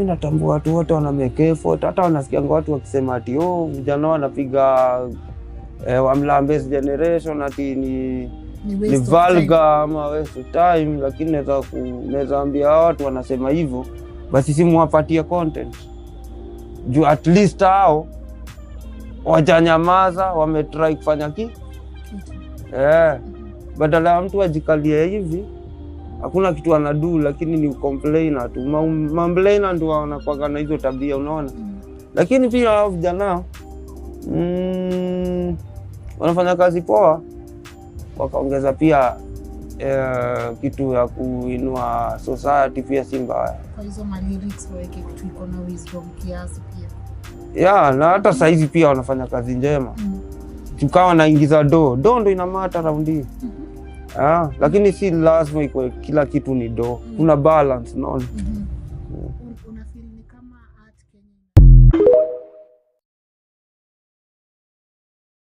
mimi natambua watu wote wana make effort, hata wanasikia watu wakisema ati vijana wanapiga Wamlambezi generation ati ni vulgar ama waste time, lakini naweza ambia watu wanasema hivyo basi si muwapatie content juu at least hao wajanyamaza, wametry kufanya badala ya mtu ajikalie hivi hakuna kitu anadu, lakini ni complainer tu. Mamplainer ndio wanakuwa na hizo tabia, unaona. Lakini pia hao vijana wanafanya kazi poa, wakaongeza pia kitu ya kuinua society pia si mbaya. Kwa hizo lyrics waweke kitu iko na wisdom kiasi pia. Na hata saizi pia wanafanya kazi njema. Tukawa naingiza do ndo ina matter raundi. Lakini si lazima iko kila kitu ni do. Kuna balance, unaona. Una feel ni kama art Kenya.